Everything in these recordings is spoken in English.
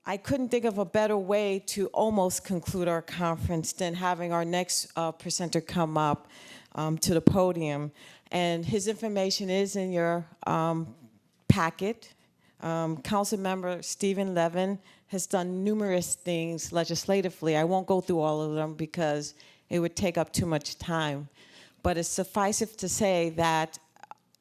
I couldn't think of a better way to almost conclude our conference than having our next presenter come up to the podium. And his information is in your packet. Council member Stephen Levin has done numerous things legislatively. I won't go through all of them because it would take up too much time. But it's suffice it to say that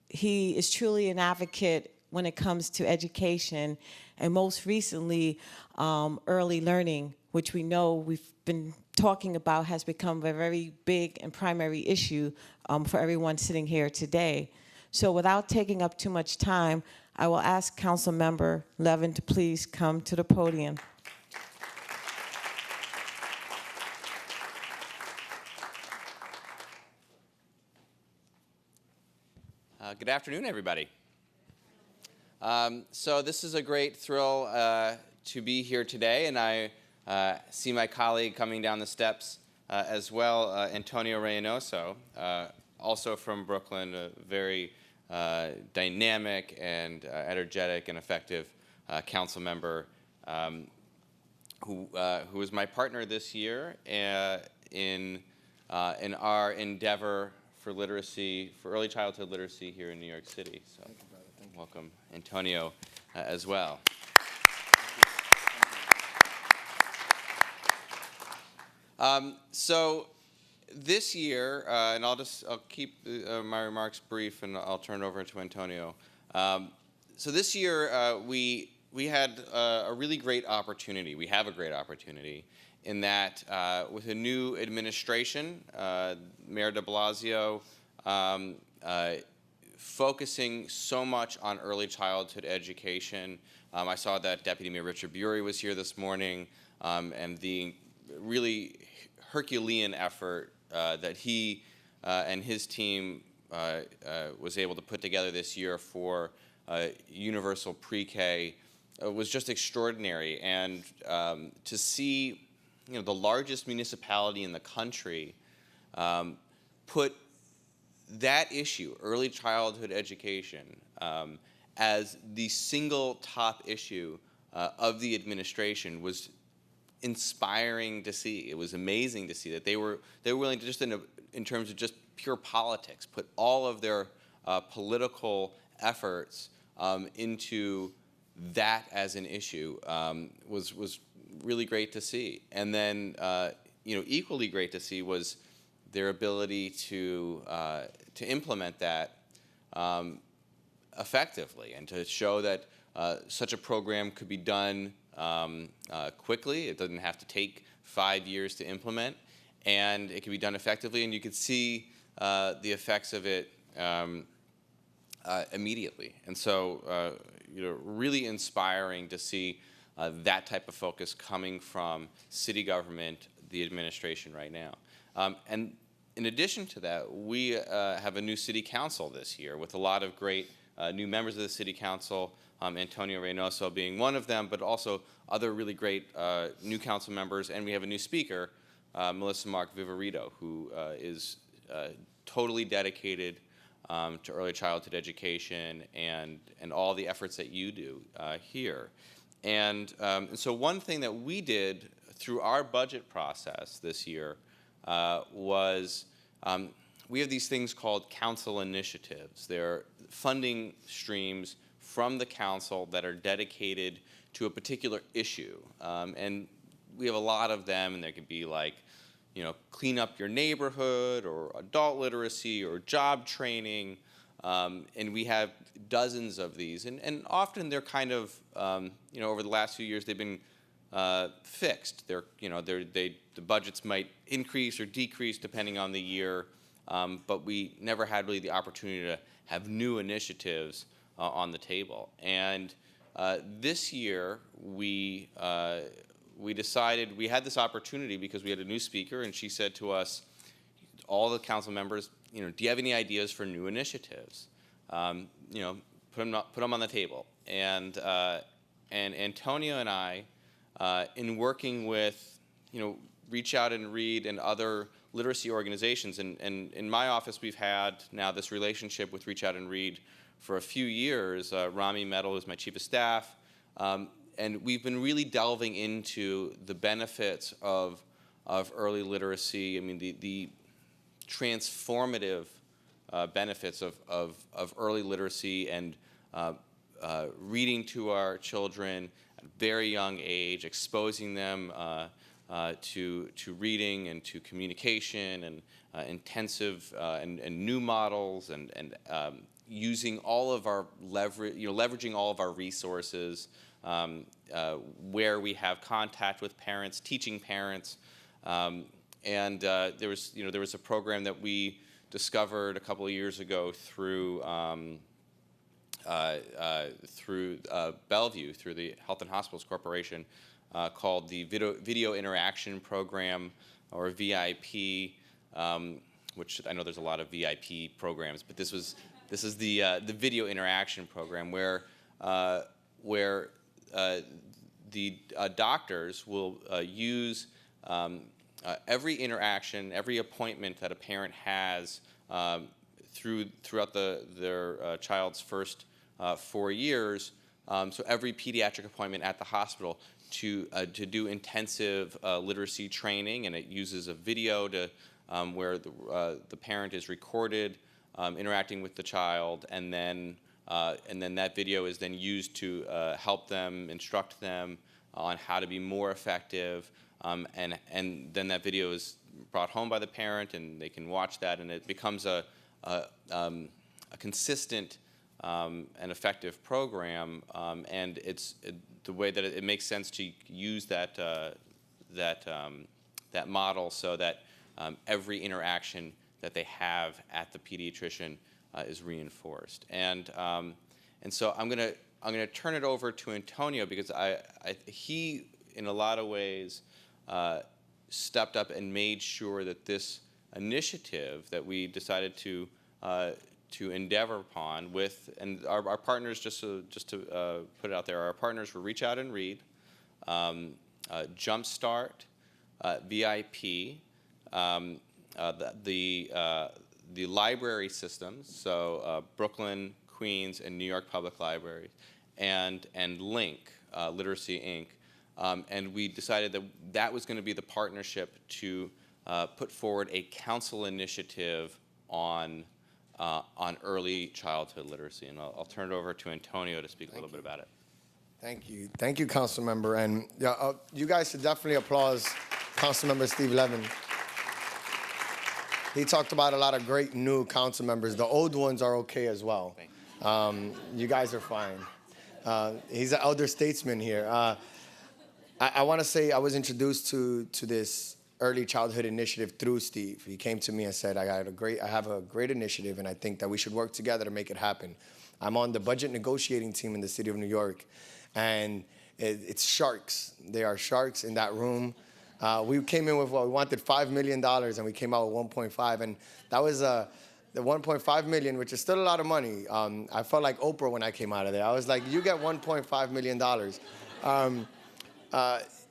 he is truly an advocate when it comes to education, and most recently, early learning, which we know we've been talking about has become a very big and primary issue for everyone sitting here today. So without taking up too much time, I will ask Council Member Levin to please come to the podium. Good afternoon, everybody. So this is a great thrill to be here today, and I see my colleague coming down the steps as well, Antonio Reynoso, also from Brooklyn, a very dynamic and energetic and effective council member who is my partner this year in our endeavor for literacy, for early childhood literacy here in New York City. So thank you, brother. Thank you. Welcome, Antonio, as well. So this year, and I'll keep my remarks brief, and I'll turn it over to Antonio. So this year, we had a really great opportunity. We have a great opportunity in that with a new administration, Mayor de Blasio focusing so much on early childhood education. I saw that Deputy Mayor Richard Bury was here this morning, and the really Herculean effort that he and his team was able to put together this year for universal pre-K was just extraordinary. And to see, the largest municipality in the country put that issue, early childhood education, as the single top issue of the administration was inspiring to see. It was amazing to see that they were willing to, just in terms of just pure politics, put all of their political efforts into that as an issue. Was really great to see. And then equally great to see was their ability to implement that effectively, and to show that such a program could be done quickly. It doesn't have to take 5 years to implement, and it can be done effectively, and you could see the effects of it immediately. And so, really inspiring to see that type of focus coming from city government, the administration right now. And in addition to that, we have a new city council this year with a lot of great new members of the city council, Antonio Reynoso being one of them, but also other really great new council members. And we have a new speaker, Melissa Mark Viverito, who is totally dedicated to early childhood education and all the efforts that you do here. And so one thing that we did through our budget process this year was we have these things called council initiatives. They're funding streams from the council that are dedicated to a particular issue. And we have a lot of them, and there could be like, clean up your neighborhood, or adult literacy, or job training. And we have dozens of these. And often they're kind of, over the last few years, they've been fixed. The budgets might increase or decrease depending on the year, but we never had really the opportunity to have new initiatives on the table. And this year, we decided we had this opportunity because we had a new speaker, and she said to us, all the council members, do you have any ideas for new initiatives? Put them on the table. And Antonio and I, in working with, Reach Out and Read and other literacy organizations, and in my office we've had now this relationship with Reach Out and Read for a few years. Rami Metal is my chief of staff, and we've been really delving into the benefits of early literacy. I mean, the transformative benefits of early literacy and reading to our children at a very young age, exposing them to reading and to communication and intensive and new models and using all of our leveraging all of our resources where we have contact with parents, teaching parents, and there was a program that we discovered a couple of years ago through Bellevue, through the Health and Hospitals Corporation, called the Video Interaction Program, or VIP, which I know there's a lot of VIP programs, but this is the Video Interaction Program, where the doctors will use every interaction, every appointment that a parent has throughout their child's first 4 years. So every pediatric appointment at the hospital to do intensive literacy training, and it uses a video to where the parent is recorded interacting with the child, and then that video is then used to help them, instruct them on how to be more effective, and then that video is brought home by the parent, and they can watch that, and it becomes a consistent and effective program, and it's the way that it makes sense to use that model, so that every interaction that they have at the pediatrician is reinforced. And so I'm gonna turn it over to Antonio, because he in a lot of ways stepped up and made sure that this initiative that we decided to endeavor upon with, and our partners, just to put it out there, our partners were Reach Out and Read, Jumpstart, VIP, the library systems, so Brooklyn, Queens, and New York Public Libraries, and Link, Literacy Inc. And we decided that was going to be the partnership to put forward a council initiative on early childhood literacy. And I'll turn it over to Antonio to speak a little bit about it. Thank you, Council Member. And yeah, you guys should definitely applaud Council Member Steve Levin. He talked about a lot of great new council members. The old ones are okay as well. You guys are fine. He's an elder statesman here. I want to say I was introduced to this early childhood initiative through Steve. He came to me and said, I have a great initiative, and I think that we should work together to make it happen. I'm on the budget negotiating team in the city of New York, and it's sharks. There are sharks in that room. We came in with, we wanted $5 million, and we came out with 1.5, and that was the 1.5 million, which is still a lot of money. I felt like Oprah when I came out of there. I was like, you get $1.5 million.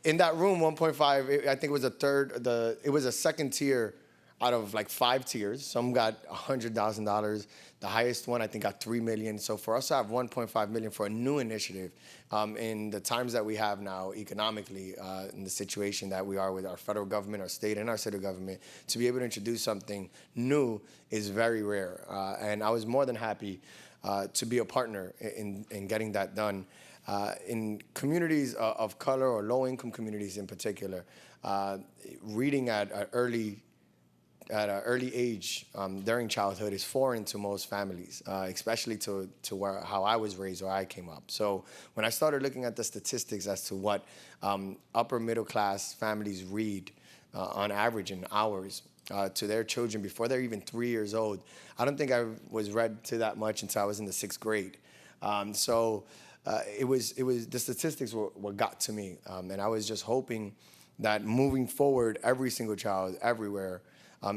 In that room, 1.5, I think it was it was a second tier out of like 5 tiers. Some got $100,000. The highest one, I think, got $3 million. So for us to have 1.5 million for a new initiative, in the times that we have now economically, in the situation that we are with our federal government, our state, and our city government, to be able to introduce something new is very rare. And I was more than happy to be a partner in getting that done. In communities of color, or low-income communities in particular, reading at an early age during childhood is foreign to most families, especially to how I was raised or I came up. So when I started looking at the statistics as to what upper middle class families read on average in hours to their children before they're even 3 years old, I don't think I was read to that much until I was in the 6th grade. It was the statistics were what got to me, and I was just hoping that moving forward, every single child everywhere,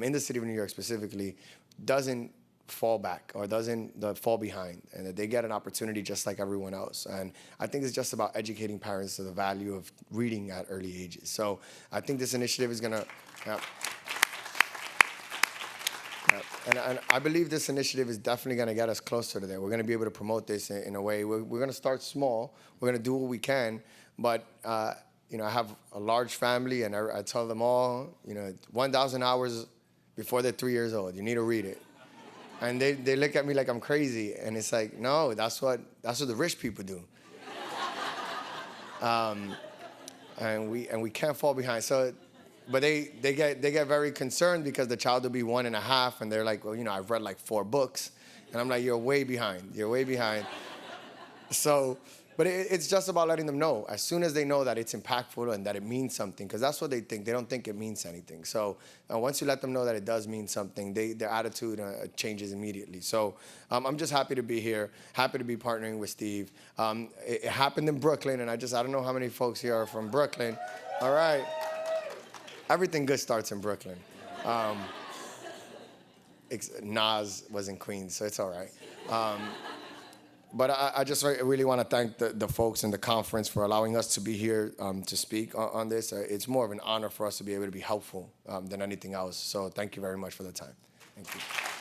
in the city of New York specifically, doesn't fall back or doesn't fall behind, and that they get an opportunity just like everyone else. And I think it's just about educating parents to the value of reading at early ages. So I think this initiative is gonna. And I believe this initiative is definitely going to get us closer to there. We're going to be able to promote this in a way. We're going to start small. We're going to do what we can. But you know, I have a large family, and I tell them all, you know, 1,000 hours before they're 3 years old. You need to read it. And they look at me like I'm crazy, and it's like, no, that's what the rich people do. And we can't fall behind. So, but they get very concerned because the child will be 1.5, and they're like, well, you know, I've read like 4 books, and I'm like, you're way behind. You're way behind. So, but it's just about letting them know. As soon as they know that it's impactful and that it means something, because that's what they think. They don't think it means anything. So once you let them know that it does mean something, their attitude changes immediately. So I'm just happy to be here, happy to be partnering with Steve. It happened in Brooklyn, and I don't know how many folks here are from Brooklyn. All right. Everything good starts in Brooklyn. Nas was in Queens, so it's all right. But I just really want to thank the folks in the conference for allowing us to be here to speak on this. It's more of an honor for us to be able to be helpful than anything else. So thank you very much for the time. Thank you.